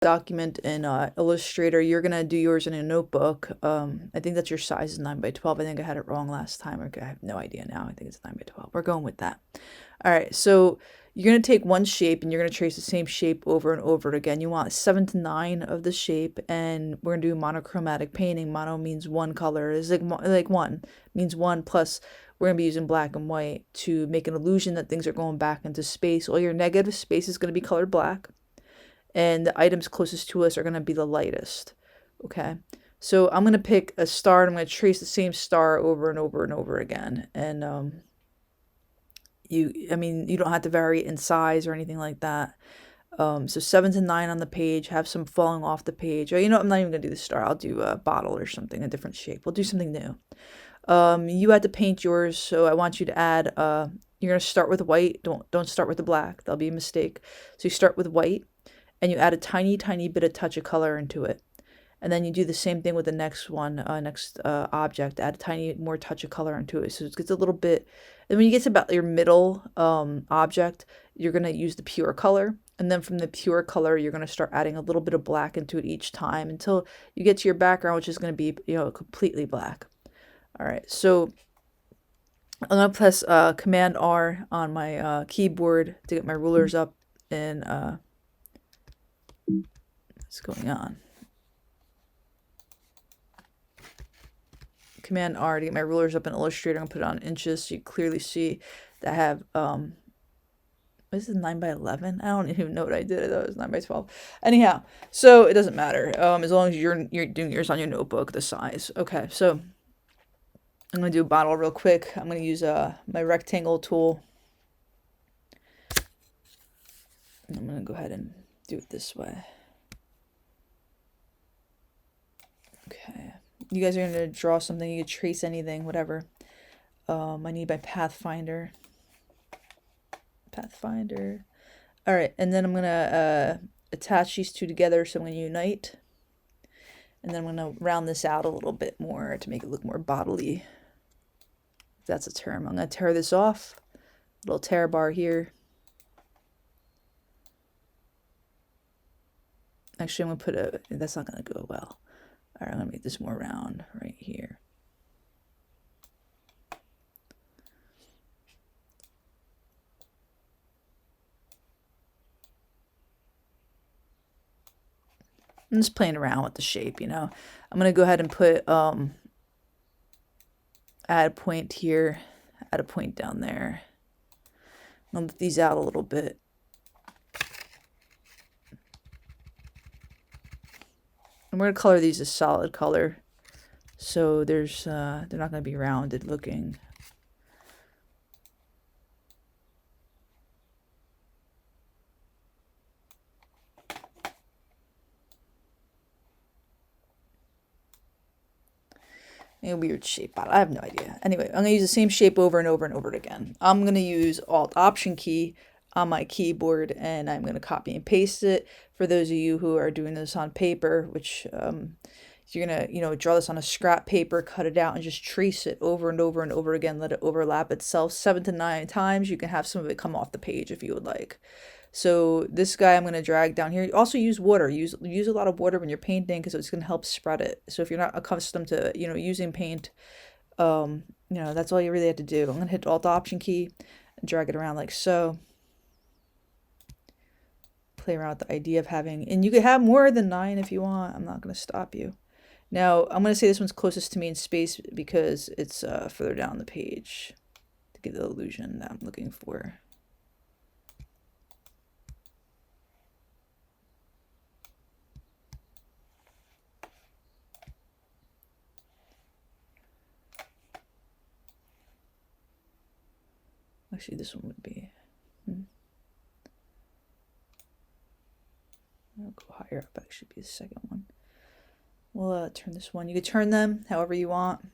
document in Illustrator, you're gonna do yours in a notebook. I think that your size is 9 by 12. I think I had it wrong last time. Okay, I have no idea now. I think it's 9 by 12. We're going with that. All right, so you're gonna take one shape and you're gonna trace the same shape over and over again. You want 7 to 9 of the shape, and we're gonna do monochromatic painting. Mono means one color. Is like one means one plus. We're gonna be using black and white to make an illusion that things are going back into space. All your negative space is gonna be colored black, and the items closest to us are going to be the lightest. Okay, so I'm going to pick a star, and I'm going to trace the same star over and over and over again. And I mean, you don't have to vary it in size or anything like that. So 7 to 9 on the page, have some falling off the page. Or, you know, I'm not even going to do the star. I'll do a bottle or something, a different shape. We'll do something new. You had to paint yours, so I want you to add, you're going to start with white. Don't start with the black. That'll be a mistake. So you start with white, and you add a tiny, tiny bit of touch of color into it. And then you do the same thing with the next one, next object. Add a tiny more touch of color into it. So it gets a little bit, and when you get to about your middle object, you're going to use the pure color. And then from the pure color, you're going to start adding a little bit of black into it each time until you get to your background, which is going to be, you know, completely black. All right, so I'm going to press Command R on my keyboard to get my rulers up and what's going on. Command R to get my rulers up in Illustrator. I'm gonna put it on inches so you clearly see that I have this is 9 by 11. I don't even know what I did. I thought it was 9 by 12. Anyhow, so it doesn't matter. As long as you're doing yours on your notebook, the size. Okay, so I'm gonna do a bottle real quick. I'm gonna use my rectangle tool. And I'm gonna go ahead and do it this way. Okay. You guys are going to draw something, you could trace anything, whatever. I need my Pathfinder. All right, and then I'm going to attach these two together, so I'm going to unite. And then I'm going to round this out a little bit more to make it look more bodily. If that's a term. I'm going to tear this off. Little tear bar here. Actually, I'm going to put a, that's not going to go well. All right, I'm going to make this more round right here. I'm just playing around with the shape, you know. I'm going to go ahead and put, add a point here, add a point down there. I'll lift these out a little bit. And we're going to color these a solid color. So there's, they're not going to be rounded looking. A weird shape. I have no idea. Anyway, I'm going to use the same shape over and over and over again. I'm going to use Alt-Option key on my keyboard, and I'm going to copy and paste it. For those of you who are doing this on paper, which you're going to, you know, draw this on a scrap paper, cut it out, and just trace it over and over and over again. Let it overlap itself 7 to 9 times. You can have some of it come off the page if you would like. So this guy I'm going to drag down here. Also use water. Use a lot of water when you're painting because it's going to help spread it. So if you're not accustomed to, you know, using paint, you know, that's all you really have to do. I'm going to hit Alt-Option key and drag it around like so. Play around with the idea of having, and you could have more than 9 if you want. I'm not going to stop you. Now I'm going to say this one's closest to me in space because it's further down the page to get the illusion that I'm looking for. Actually, this one would be. I'll go higher up. That should be the second one. We'll turn this one. You could turn them however you want.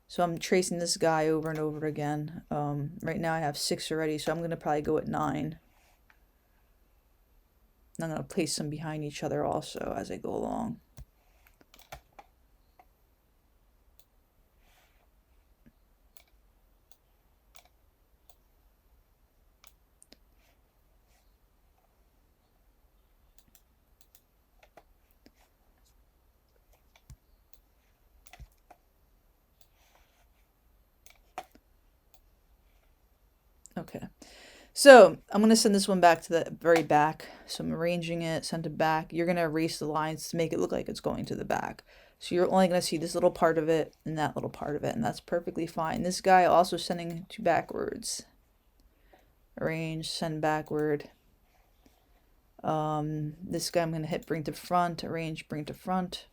So I'm tracing this guy over and over again. Right now I have 6 already, so I'm going to probably go at 9. And I'm going to place them behind each other also as I go along. Okay. So I'm going to send this one back to the very back. So I'm arranging it, send it back. You're going to erase the lines to make it look like it's going to the back. So you're only going to see this little part of it and that little part of it, and that's perfectly fine. This guy also sending to backwards. Arrange, send backward. This guy I'm going to hit bring to front, arrange, bring to front.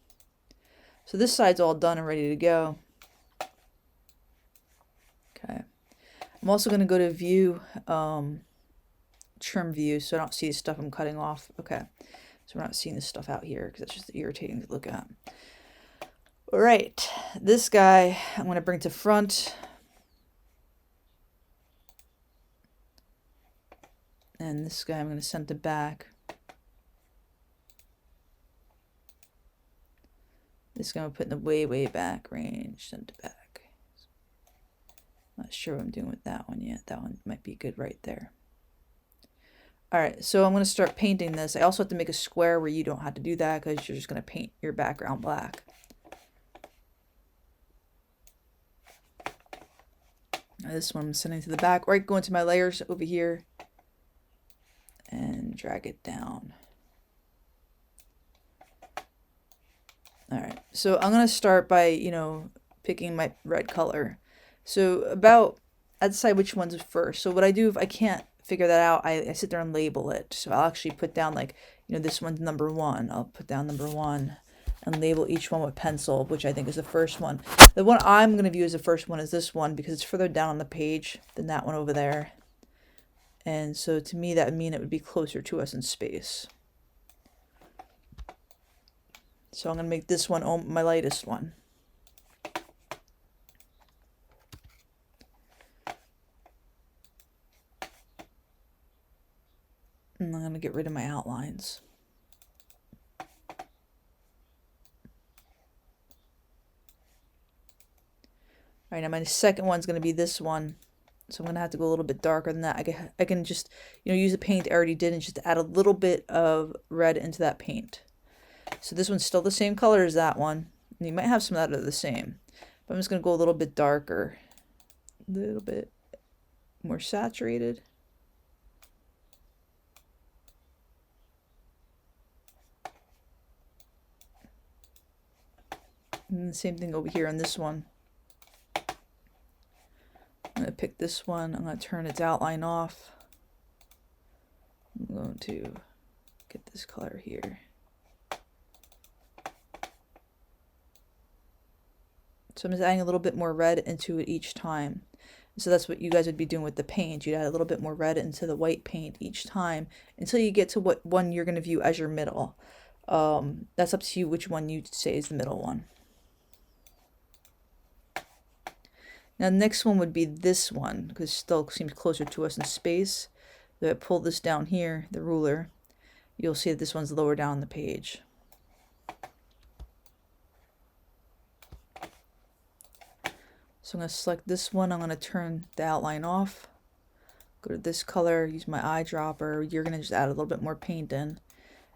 So this side's all done and ready to go. Okay. I'm also going to go to view, trim view, so I don't see the stuff I'm cutting off. Okay. So we're not seeing this stuff out here because that's just irritating to look at. All right. This guy I'm going to bring to front. And this guy I'm going to send to back. This guy I'm putting the way, way back range, send to back. Not sure what I'm doing with that one yet. That one might be good right there. All right, so I'm going to start painting this. I also have to make a square where you don't have to do that because you're just going to paint your background black. Now this one I'm sending to the back. Right, go into my layers over here and drag it down. All right, so I'm going to start by, picking my red color. So I'd decide which one's first. So what I do if I can't figure that out, I sit there and label it. So I'll actually put down like, this one's number 1. I'll put down number 1 and label each one with pencil, which I think is the first one. The one I'm going to view as the first one is this one because it's further down on the page than that one over there. And so to me, that would mean it would be closer to us in space. So I'm going to make this one my lightest one. And I'm going to get rid of my outlines. All right, now my second one's going to be this one. So I'm going to have to go a little bit darker than that. I can just, use the paint I already did and just add a little bit of red into that paint. So this one's still the same color as that one. And you might have some that are the same. But I'm just going to go a little bit darker. A little bit more saturated. And the same thing over here on this one. I'm going to pick this one. I'm going to turn its outline off. I'm going to get this color here. So I'm just adding a little bit more red into it each time. So that's what you guys would be doing with the paint. You'd add a little bit more red into the white paint each time until you get to what one you're going to view as your middle. That's up to you which one you say is the middle one. Now the next one would be this one because it still seems closer to us in space. So I pull this down here, the ruler. You'll see that this one's lower down the page. So I'm going to select this one. I'm going to turn the outline off. Go to this color, use my eyedropper. You're going to just add a little bit more paint in.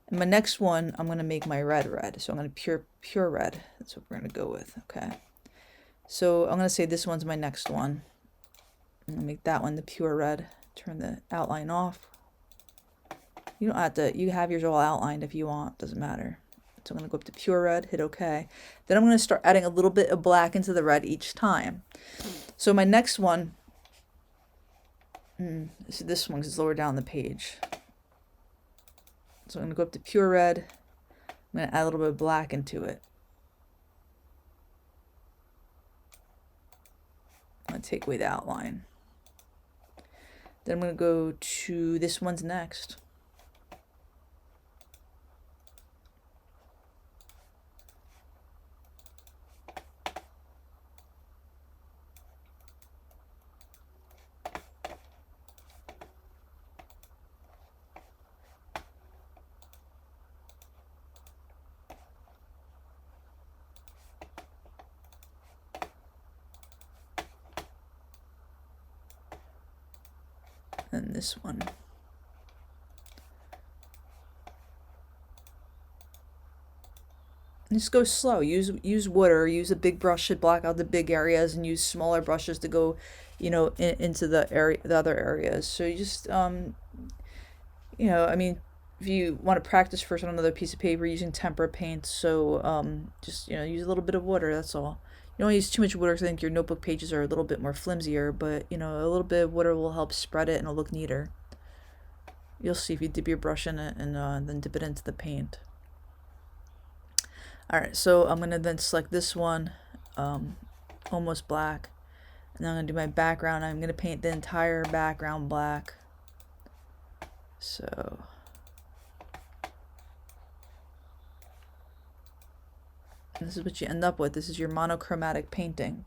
And my next one, I'm going to make my red. So I'm going to pure red. That's what we're going to go with. Okay. So I'm going to say this one's my next one. I'm going to make that one the pure red. Turn the outline off. You don't have to, you have yours all outlined if you want. Doesn't matter. So I'm going to go up to pure red, hit OK. Then I'm going to start adding a little bit of black into the red each time. So my next one, this one is lower down the page. So I'm going to go up to pure red. I'm going to add a little bit of black into it. I'm going to take away the outline. Then I'm going to go to this one's next. And this one. Just go slow. Use water. Use a big brush to black out the big areas, and use smaller brushes to go, into the other areas. So you just I mean, if you want to practice first on another piece of paper using tempera paint, so just use a little bit of water. That's all. You don't use too much water 'cause I think your notebook pages are a little bit more flimsier, but a little bit of water will help spread it and it'll look neater. You'll see if you dip your brush in it and then dip it into the paint. Alright, so I'm going to then select this one, almost black, and then I'm going to do my background. I'm going to paint the entire background black. So this is what you end up with. This is your monochromatic painting.